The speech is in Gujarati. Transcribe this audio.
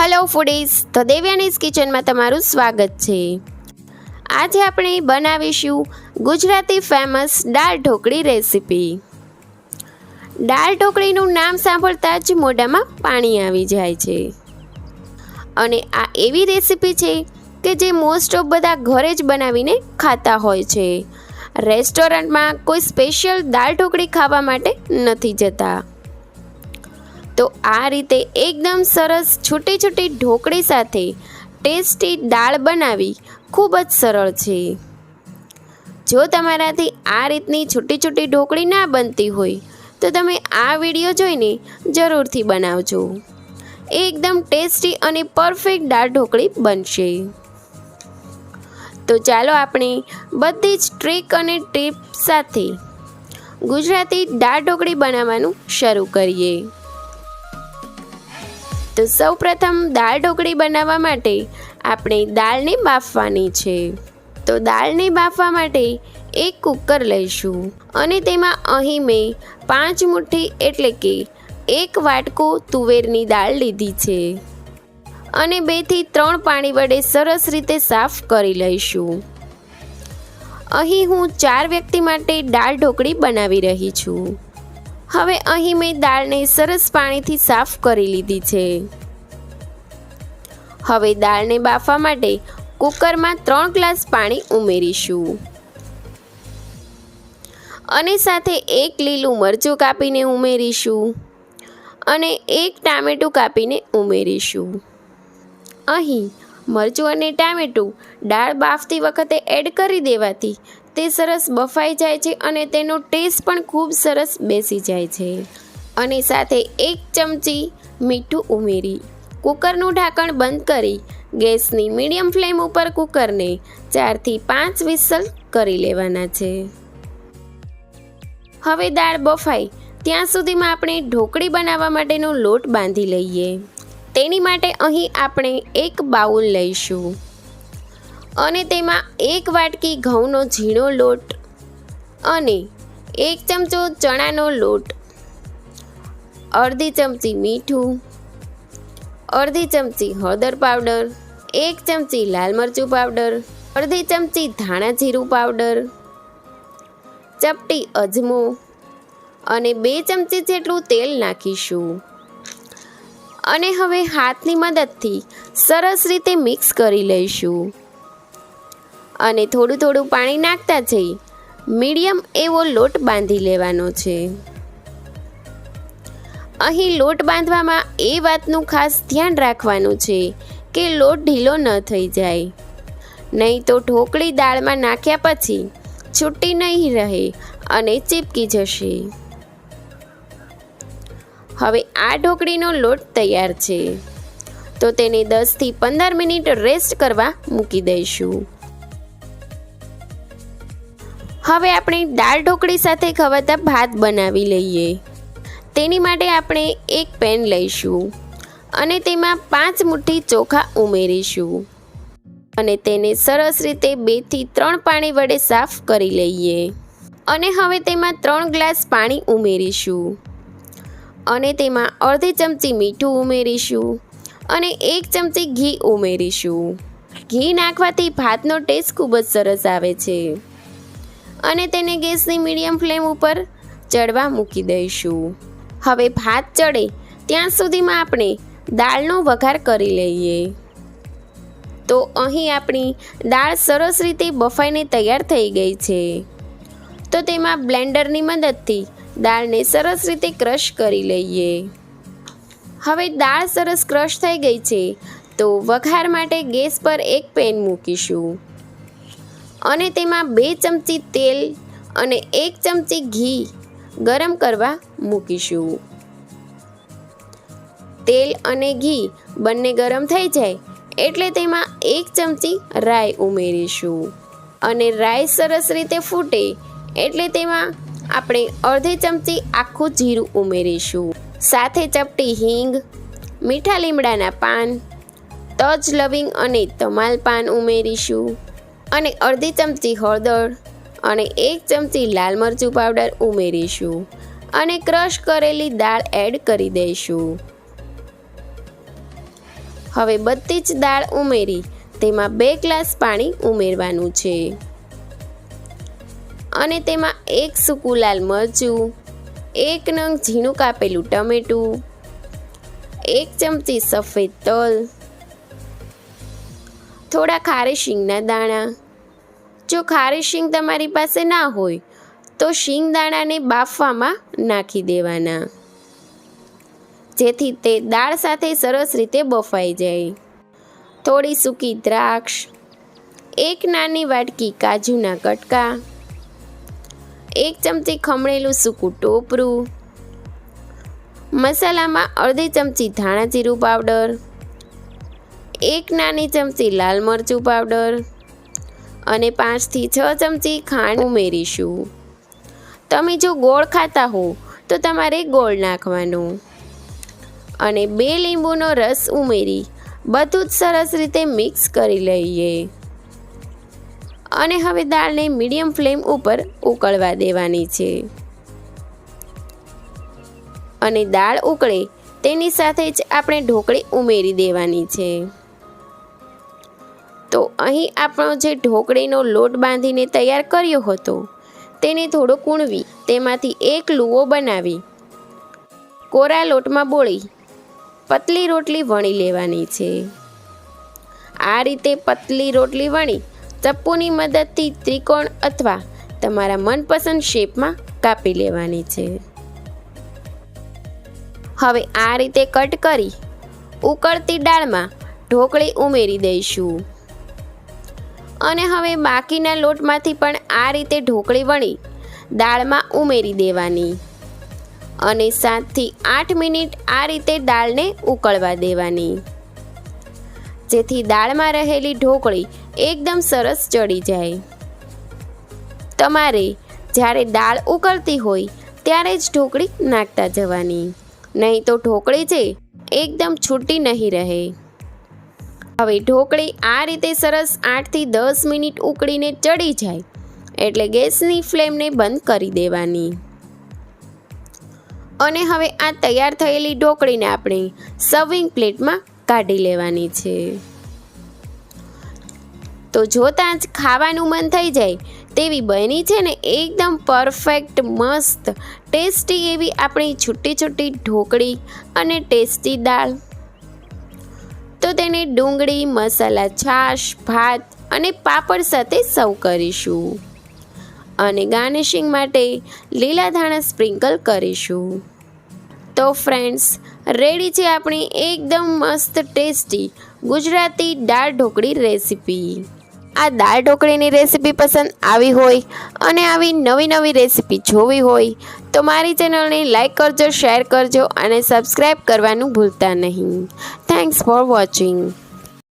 हेलो फूडीज तो देव्यानीज किचन में तमारू स्वागत है। आज આપણે બનાવીશું ગુજરાતી ફેમસ દાળ ઢોકળી રેસીપી। દાળ ઢોકળીનું નામ સાંભળતા જ મોઢામાં પાણી આવી જાય છે અને આ એવી રેસીપી છે કે જે મોસ્ટ ઓફ બધા ઘરે જ બનાવીને ખાતા હોય છે। રેસ્ટોરન્ટમાં કોઈ સ્પેશિયલ દાળ ઢોકળી ખાવા માટે નથી જતા। तो आ रीते एकदम सरस छोटी छोटी ढोकળી साथे टेस्टी दाळ बनावी खूब ज सरल छे। जो तमाराथी आ रीतनी छोटी छोटी ढोकળી ना बनती होय तो तमे आ विडियो जोईने जरूरथी बनावजो। एकदम टेस्टी अने परफेक्ट दाळ ढोकળી बनशे। तो चालो आपणे बधी ज ट्रीक अने टिप साथे गुजराती दाळ ढोकળી बनाववानुं शरू करीए। तो सौ प्रथम दाळ ढोकળી बनाववा माटे आपणे दाळने बाफवानी छे। तो दाळने बाफवा माटे एक कूकर लईशुं अने तेमां अहीं मैं 5 मुठ्ठी एटले के 1 वाटको तुवेरनी दाळ लीधी छे अने 2 થી 3 पाणी वडे सरस रीते साफ करी लईशुं। अहीं हूँ 4 व्यक्ति माटे दाळ ढोकળી बनावी रही छुं। हवे अहीं मैं दाळने सरस पाणीथी साफ करी लीधी छे। हवे दाळने बाफवा माटे कूकरमां 3 ग्लास पाणी उमेरीशुं अने साथे 1 લીલું મરચું कापीने उमेरीशुं अने 1 टामेटું कापीने उमेरीशुं। અહીં મરચું અને ટામેટું દાળ બાફતી વખતે એડ કરી દેવાથી તે સરસ બફાઈ જાય છે અને તેનો ટેસ્ટ પણ ખૂબ સરસ બેસી જાય છે। અને સાથે 1 ચમચી મીઠું ઉમેરી કુકરનું ઢાંકણ બંધ કરી ગેસની મીડિયમ ફ્લેમ ઉપર કુકરને 4 થી 5 વિસલ કરી લેવાના છે। હવે દાળ બફાય ત્યાં સુધીમાં આપણે ઢોકળી બનાવવા માટેનો લોટ બાંધી લઈએ। તેની માટે અહીં આપણે એક બાઉલ લઈશું અને તેમાં 1 વાટકી ઘઉંનો ઝીણો લોટ અને 1 ચમચો ચણાનો લોટ, અડધી ચમચી મીઠું, અડધી ચમચી હળદર પાવડર, 1 ચમચી લાલ મરચું પાવડર, અડધી ચમચી ધાણા જીરું પાવડર, ચપટી અજમો અને 2 ચમચી જેટલું તેલ નાખીશું અને હવે હાથની મદદથી સરસ રીતે મિક્સ કરી લઈશું અને થોડું થોડું પાણી નાખતા જઈ મીડિયમ એવો લોટ બાંધી લેવાનો છે। અહીં લોટ બાંધવામાં એ વાતનું ખાસ ધ્યાન રાખવાનું છે કે લોટ ઢીલો ન થઈ જાય, નહીં તો ઢોકળી દાળમાં નાખ્યા પછી છૂટી નહીં રહે અને ચીપકી જશે। હવે આ ઢોકળીનો લોટ તૈયાર છે તો તેને 10 થી 15 મિનિટ રેસ્ટ કરવા મૂકી દઈશું। હવે આપણે દાળ ઢોકળી સાથે ખવાતા ભાત બનાવી લઈએ। તેની માટે આપણે એક પેન લઈશું અને તેમાં 5 મુઠ્ઠી ચોખા ઉમેરીશું અને તેને સરસ રીતે 2 થી 3 પાણી વડે સાફ કરી લઈએ અને હવે તેમાં 3 ગ્લાસ પાણી ઉમેરીશું અને તેમાં અડધી ચમચી મીઠું ઉમેરીશું અને 1 ચમચી ઘી ઉમેરીશું। ઘી નાખવાથી ભાતનો ટેસ્ટ ખૂબ જ સરસ આવે છે અને તેને ગેસની મીડિયમ ફ્લેમ ઉપર ચડવા મૂકી દઈશું। હવે ભાત ચડે ત્યાં સુધીમાં આપણે દાળનો વઘાર કરી લઈએ। તો અહીં આપણી દાળ સરસ રીતે બફાઈને તૈયાર થઈ ગઈ છે। તો તેમાં બ્લેન્ડરની મદદથી દાળને સરસ રીતે ક્રશ કરી લઈએ। હવે દાળ સરસ ક્રશ થઈ ગઈ છે તો વઘાર માટે ગેસ પર એક પેન મૂકીશું અને તેમાં 2 ચમચી તેલ અને 1 ચમચી ઘી ગરમ કરવા મૂકીશું। તેલ અને ઘી બંને ગરમ થઈ જાય એટલે તેમાં 1 ચમચી રાઈ ઉમેરીશું અને રાઈ સરસ રીતે ફૂટે એટલે તેમાં આપણે અડધી ચમચી આખું જીરું ઉમેરીશું, સાથે ચપટી હિંગ, મીઠા લીમડાના પાન, તજ લવિંગ અને તમાલ પાન ઉમેરીશું અને અડધી ચમચી હળદર અને 1 ચમચી લાલ મરચું પાવડર ઉમેરીશું અને ક્રશ કરેલી દાળ એડ કરી દઈશું। હવે બધી જ દાળ ઉમેરી તેમાં 2 ગ્લાસ પાણી ઉમેરવાનું છે અને તેમાં 1 સૂકું લાલ મરચું, 1 નંગ ઝીણું કાપેલું ટમેટું, 1 ચમચી સફેદ તલ, થોડા ખારી શીંગના દાણા. જો ખારી શીંગ તમારી પાસે ના હોય તો શીંગ દાણાને બાફવામાં નાખી દેવાના, જેથી તે દાળ સાથે સરસ રીતે બફાઈ જાય. થોડી સૂકી દ્રાક્ષ, 1 નાની વાટકી કાજુના કટકા, 1 ચમચી ખમણેલું સૂકું ટોપરું, મસાલામાં અડધી ચમચી ધાણા જીરું પાવડર, 1 નાની ચમચી લાલ મરચું પાવડર અને 5 થી 6 ચમચી ખાંડ ઉમેરીશું. તમે જો ગોળ ખાતા હો તો તમારે ગોળ નાખવાનો અને 2 લીંબુનો રસ ઉમેરી બધું જ સરસ રીતે મિક્સ કરી લઈએ અને હવે દાળને મીડિયમ ફ્લેમ ઉપર ઉકળવા દેવાની છે અને દાળ ઉકળે તેની સાથે જ આપણે ઢોકળી ઉમેરી દેવાની છે. તો અહીં આપણો જે ઢોકળીનો લોટ બાંધીને તૈયાર કર્યો હતો તેને થોડો કૂણવી તેમાંથી એક લૂવો બનાવી કોરા લોટમાં બોળી પતલી રોટલી વણી લેવાની છે. આ રીતે પતલી રોટલી વણી ચપ્પુની મદદથી ત્રિકોણ અથવા તમારા મનપસંદ શેપમાં કાપી લેવાની છે. હવે આ રીતે કટ કરી ઉકળતી દાળમાં ઢોકળી ઉમેરી દઈશું અને હવે બાકીના લોટમાંથી પણ આ રીતે ઢોકળી વણી દાળમાં ઉમેરી દેવાની અને 7 થી 8 મિનિટ આ રીતે દાળને ઉકળવા દેવાની, જેથી દાળમાં રહેલી ઢોકળી એકદમ સરસ ચડી જાય. તમારે જ્યારે દાળ ઉકળતી હોય ત્યારે જ ઢોકળી નાખતા જવાની, નહીં તો ઢોકળી છે એકદમ છૂટી નહીં રહે. હવે ઢોકળી આ રીતે સરસ 8 થી 10 મિનિટ ઉકળીને ચડી જાય એટલે ગેસની ફ્લેમને બંધ કરી દેવાની અને હવે આ તૈયાર થયેલી ઢોકળીને આપણે સર્વિંગ પ્લેટમાં કાઢી લેવાની છે. તો જોતાં જ ખાવાનું મન થઈ જાય તેવી બની છે ને એકદમ પરફેક્ટ મસ્ત ટેસ્ટી એવી આપણી છૂટી છૂટી ઢોકળી અને ટેસ્ટી દાળ. તો તેને ડુંગળી, મસાલા, છાશ, ભાત અને પાપડ સાથે સર્વ કરીશું અને ગાર્નિશિંગ માટે લીલા ધાણા સ્પ્રિંકલ કરીશું. તો ફ્રેન્ડ્સ, રેડી છે આપણી એકદમ મસ્ત ટેસ્ટી ગુજરાતી દાળ ઢોકળી રેસીપી. આ દાળ ઢોકળીની રેસીપી પસંદ આવી હોય અને આવી નવી નવી રેસીપી જોવી હોય તો મારી ચેનલને લાઈક કરજો, શેર કરજો અને સબસ્ક્રાઈબ કરવાનું ભૂલતા નહીં. Thanks for watching.